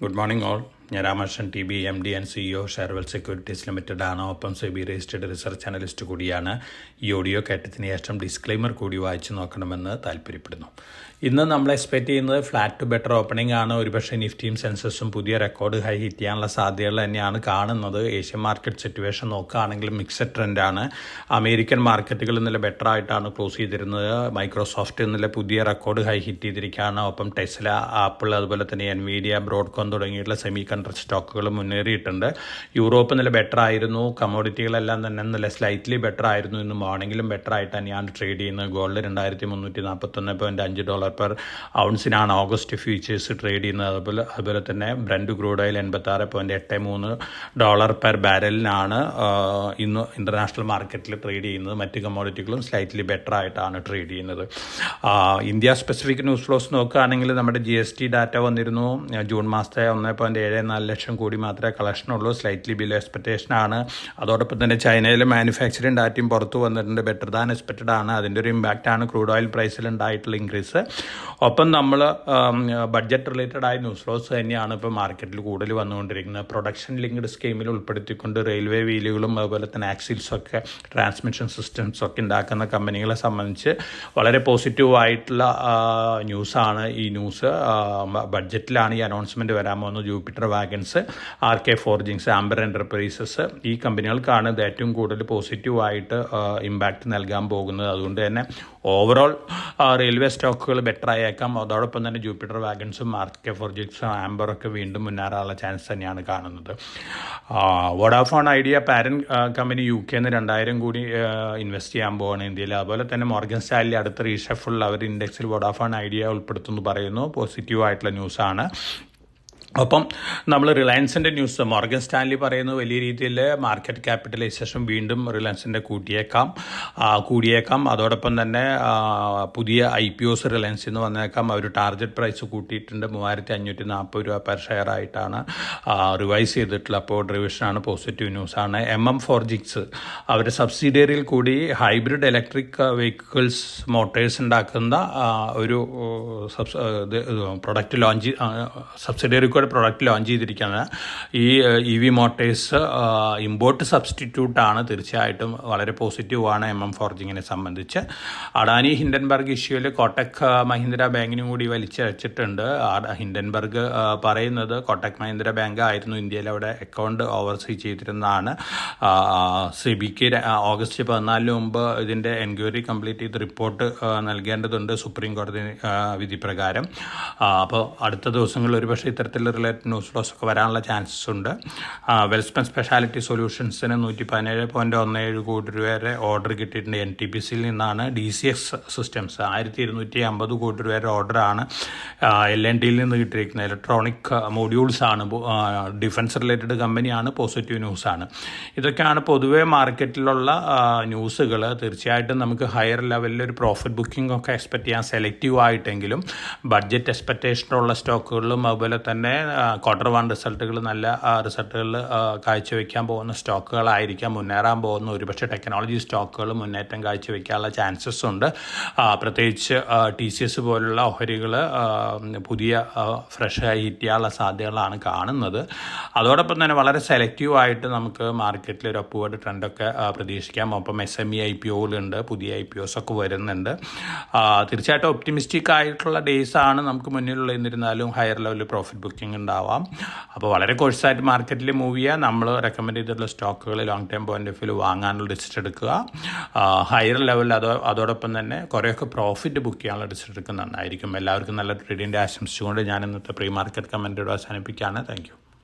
Good morning all. ഞാൻ Ramakrishnan T B M D and CEO Sharewell Securities Limited ആണ്. ഒപ്പം SEBI registered research analyst കൂടിയാണ്. ഈ ഓഡിയോ കേട്ടതിന് ശേഷം ഡിസ്ക്ലെയിമർ കൂടി വായിച്ചു നോക്കണമെന്ന് താല്പര്യപ്പെടുന്നു. ഇന്ന് നമ്മൾ എക്സ്പെക്ട് ചെയ്യുന്നത് ഫ്ലാറ്റ് ടു ബെറ്റർ ഓപ്പണിംഗ് ആണ്. ഒരുപക്ഷെ നിഫ്റ്റിയും സെൻസസും പുതിയ റെക്കോർഡ് ഹൈ ഹിറ്റ് ചെയ്യാനുള്ള സാധ്യതകൾ തന്നെയാണ് കാണുന്നത്. ഏഷ്യൻ മാർക്കറ്റ് സിറ്റുവേഷൻ നോക്കുകയാണെങ്കിൽ മിക്സഡ് ട്രെൻഡാണ്. അമേരിക്കൻ മാർക്കറ്റുകൾ ഇന്നലെ ബെറ്റർ ആയിട്ടാണ് ക്ലോസ് ചെയ്തിരുന്നത്. മൈക്രോസോഫ്റ്റ് ഇന്നലെ പുതിയ റെക്കോർഡ് ഹൈ ഹിറ്റ് ചെയ്തിരിക്കുകയാണ്. ഒപ്പം ടെസ്ല, ആപ്പിൾ, അതുപോലെ തന്നെ എൻവിഡിയ, ബ്രോഡ്കോൺ തുടങ്ങിയിട്ടുള്ള സെമി കണ്ടക്ടർ സ്റ്റോക്കുകൾ മുന്നേറിയിട്ടുണ്ട്. യൂറോപ്പ് ഇന്നലെ ബെറ്റർ ആയിരുന്നു. കമ്മോഡിറ്റികളെല്ലാം തന്നെ ഇന്നലെ സ്ലൈറ്റ്ലി ബെറ്റർ ആയിരുന്നു. ഇന്ന് മോർണിംഗിലും ബെറ്റർ ആയിട്ട് തന്നെയാണ് ട്രേഡ് ചെയ്യുന്നത്. ഗോൾഡ് $2341.5 പെർ ഔൺസിനാണ് ഓഗസ്റ്റ് ഫ്യൂച്ചേഴ്സ് ട്രേഡ് ചെയ്യുന്നത്. അതുപോലെ തന്നെ ബ്രന്റ് ക്രൂഡ് ഓയിൽ $86.83 പെർ ബാരലിനാണ് ഇന്ന് ഇന്റർനാഷണൽ മാർക്കറ്റിൽ ട്രേഡ് ചെയ്യുന്നത്. മറ്റ് കമ്മോഡിറ്റികളും സ്ലൈറ്റ്ലി ബെറ്റർ ആയിട്ടാണ് ട്രേഡ് ചെയ്യുന്നത്. ഇന്ത്യ സ്പെസിഫിക് ന്യൂസ് ഫ്ലോസ് നോക്കുകയാണെങ്കിൽ നമ്മുടെ GST ഡാറ്റ വന്നിരുന്നു. ജൂൺ മാസത്തെ 1.74 ലക്ഷം കോടി മാത്രമേ കളക്ഷനുള്ളൂ. സ്ലൈറ്റ്ലി ബിലോ എക്സ്പെക്റ്റേഷൻ ആണ്. അതോടൊപ്പം തന്നെ ചൈനയിലെ മാനുഫാക്ചറിങ് ഡാറ്റയും പുറത്തു വന്നിട്ടുണ്ട്. ബെറ്റർ ദാൻ എക്സ്പെക്റ്റഡ് ആണ്. അതിൻ്റെ ഒരു ഇമ്പാക്റ്റ് ആണ് ക്രൂഡ് ഓയിൽ പ്രൈസിൽ ഉണ്ടായിട്ടുള്ള ഇൻക്രീസ്. ഒപ്പം നമ്മൾ ബഡ്ജറ്റ് റിലേറ്റഡ് ആയ ന്യൂസ് ഫ്ലോസ് തന്നെയാണ് ഇപ്പോൾ മാർക്കറ്റിൽ കൂടുതൽ വന്നുകൊണ്ടിരിക്കുന്നത്. പ്രൊഡക്ഷൻ ലിങ്ക്ഡ് സ്കീമിൽ ഉൾപ്പെടുത്തിക്കൊണ്ട് റെയിൽവേ വീലുകളും അതുപോലെ തന്നെ ആക്സിൽസൊക്കെ ട്രാൻസ്മിഷൻ സിസ്റ്റംസൊക്കെ ഉണ്ടാക്കുന്ന കമ്പനികളെ സംബന്ധിച്ച് വളരെ പോസിറ്റീവ് ആയിട്ടുള്ള ന്യൂസാണ് ഈ ന്യൂസ്. ബഡ്ജറ്റിലാണ് ഈ അനൗൺസ്മെൻറ്റ് വരാൻ പോകുന്നത്. Jupiter Wagons, RK Forgings, Amber Enterprises, ഈ കമ്പനികൾക്കാണ് ഇത് ഏറ്റവും കൂടുതൽ പോസിറ്റീവായിട്ട് ഇമ്പാക്റ്റ് നൽകാൻ പോകുന്നത്. അതുകൊണ്ട് തന്നെ ഓവറോൾ റെയിൽവേ സ്റ്റോക്കുകൾ ബെറ്റർ ആയേക്കാം. അതോടൊപ്പം തന്നെ ജൂപ്പിറ്റർ വാഗൻസും RK ഫോർജിങ്സും ആംബറൊക്കെ വീണ്ടും മുന്നേറാനുള്ള ചാൻസ് തന്നെയാണ് കാണുന്നത്. Vodafone idea parent company UK 2,000 കോടി ഇൻവെസ്റ്റ് ചെയ്യാൻ പോവാണ് ഇന്ത്യയിൽ. അതുപോലെ തന്നെ മോർഗൻ സ്റ്റാൻലി അടുത്ത റീഷഫിൾ അവർ ഇൻഡെക്സിൽ വോഡാഫോൺ ഐഡിയ ഉൾപ്പെടുത്തുന്നു പറയുന്നു. പോസിറ്റീവായിട്ടുള്ള ന്യൂസാണ്. ഒപ്പം നമ്മൾ റിലയൻസിൻ്റെ ന്യൂസ്, മോർഗൻ സ്റ്റാൻലി പറയുന്നു വലിയ രീതിയിൽ മാർക്കറ്റ് ക്യാപിറ്റലൈസേഷൻ വീണ്ടും റിലയൻസിൻ്റെ കൂടിയേക്കാം. അതോടൊപ്പം തന്നെ പുതിയ IPOs റിലയൻസിൽ നിന്ന് വന്നേക്കാം. അവർ ടാർഗറ്റ് പ്രൈസ് കൂട്ടിയിട്ടുണ്ട്. 3,540 രൂപ പെർ ഷെയർ ആയിട്ടാണ് റിവൈസ് ചെയ്തിട്ടുള്ള. അപ്പോൾ റിവിഷനാണ്, പോസിറ്റീവ് ന്യൂസാണ്. ഫോർജിങ്സ് അവരുടെ സബ്സിഡിയറിയിൽ കൂടി ഹൈബ്രിഡ് ഇലക്ട്രിക് വെഹിക്കിൾസ് മോട്ടേഴ്സ് ഉണ്ടാക്കുന്ന ഒരു product launch subsidiary product launch ചെയ്തിരിക്കുകയാണ്. ഈ EV മോട്ടേഴ്സ് ഇമ്പോർട്ട് സബ്സ്റ്റിറ്റ്യൂട്ടാണ്. തീർച്ചയായിട്ടും വളരെ പോസിറ്റീവാണ് ഫോർജിങ്ങിനെ സംബന്ധിച്ച്. അഡാനി ഹിൻഡൻബർഗ് ഇഷ്യൂവിൽ കോട്ടക് മഹീന്ദ്ര ബാങ്കിനും കൂടി വലിച്ചഴച്ചിട്ടുണ്ട്. ഹിൻഡൻബർഗ് പറയുന്നത് കോട്ടക് മഹീന്ദ്ര ബാങ്ക് ആയിരുന്നു ഇന്ത്യയിൽ അവിടെ അക്കൗണ്ട് ഓവർസീ ചെയ്തിരുന്നതാണ്. സെബിക്ക് ഓഗസ്റ്റ് 14 മുമ്പ് ഇതിൻ്റെ എൻക്വയറി കംപ്ലീറ്റ് ചെയ്ത് റിപ്പോർട്ട് നൽകേണ്ടതുണ്ട് സുപ്രീം കോടതി വിധി പ്രകാരം. അപ്പോൾ അടുത്ത ദിവസങ്ങളിൽ ഒരുപക്ഷെ ഇത്തരത്തിൽ റിലേറ്റഡ് ന്യൂസ് ഫ്ലോസ് ഒക്കെ വരാനുള്ള ചാൻസസ് ഉണ്ട്. വെൽസ്പൻ സ്പെഷ്യാലിറ്റി സൊല്യൂഷൻസിന് 117.17 കോടി രൂപ വരെ ഓർഡർ കിട്ടിയിട്ടുണ്ട്. NTPCയിൽ നിന്നാണ്. DCX സിസ്റ്റംസ് 1,250 കോടി രൂപ വരെ ഓർഡറാണ് LNTയിൽ നിന്ന് കിട്ടിയിരിക്കുന്നത്. ഇലക്ട്രോണിക് മൊഡ്യൂൾസ് ആണ്. ഡിഫൻസ് റിലേറ്റഡ് കമ്പനിയാണ്. പോസിറ്റീവ് ന്യൂസാണ്. ഇതൊക്കെയാണ് പൊതുവേ മാർക്കറ്റിലുള്ള ന്യൂസുകൾ. തീർച്ചയായിട്ടും നമുക്ക് ഹയർ ലെവലിൽ ഒരു പ്രോഫിറ്റ് ബുക്കിംഗ് ഒക്കെ എക്സ്പെക്ട് ചെയ്യാൻ സെലക്റ്റീവ് ആയിട്ടെങ്കിലും ബഡ്ജറ്റ് എക്സ്പെക്റ്റേഷനുള്ള സ്റ്റോക്കുകളിലും അതുപോലെ തന്നെ Q1 റിസൾട്ടുകൾ നല്ല റിസൾട്ടുകൾ കാഴ്ചവെക്കാൻ പോകുന്ന സ്റ്റോക്കുകളായിരിക്കാം മുന്നേറാൻ പോകുന്ന. ഒരുപക്ഷെ ടെക്നോളജി സ്റ്റോക്കുകൾ മുന്നേറ്റം കാഴ്ചവെക്കാനുള്ള ചാൻസസ് ഉണ്ട്. പ്രത്യേകിച്ച് TCS പോലുള്ള ഓഹരികൾ പുതിയ ഫ്രഷായി ഹിറ്റ് ചെയ്യാനുള്ള സാധ്യതകളാണ് കാണുന്നത്. അതോടൊപ്പം തന്നെ വളരെ സെലക്റ്റീവായിട്ട് നമുക്ക് മാർക്കറ്റിൽ ഒരു അപ്വേർഡ് ട്രെൻഡൊക്കെ പ്രതീക്ഷിക്കാം. ഒപ്പം SME IPOകളുണ്ട്, പുതിയ IPOs ഒക്കെ വരുന്നുണ്ട്. തീർച്ചയായിട്ടും ഒപ്റ്റിമിസ്റ്റിക് ആയിട്ടുള്ള ഡേയ്സ് ആണ് നമുക്ക് മുന്നിലുള്ള. എന്നിരുന്നാലും ഹയർ ലെവലിൽ പ്രോഫിറ്റ് ബുക്കിംഗ് ഉണ്ടാവാം. അപ്പോൾ വളരെ കോഴ്സായിട്ട് മാർക്കറ്റിൽ മൂവ് ചെയ്യുക. നമ്മൾ റെക്കമെൻഡ് ചെയ്തിട്ടുള്ള സ്റ്റോക്കുകൾ long time point of view വാങ്ങാനുള്ള ഡിസിഷൻ എടുക്കുക. ഹയർ ലെവലിൽ അതോടൊപ്പം തന്നെ കുറേയൊക്കെ പ്രോഫിറ്റ് ബുക്ക് ചെയ്യാനുള്ള ഡിസിഷൻ എടുക്കുന്നത് നന്നായിരിക്കും. എല്ലാവർക്കും നല്ല ട്രേഡിൻ്റെ ആശംസിച്ചുകൊണ്ട് ഞാൻ ഇന്നത്തെ പ്രീ മാർക്കറ്റ് കമൻറ്റോട് അവസാനിപ്പിക്കുകയാണ്. Thank you.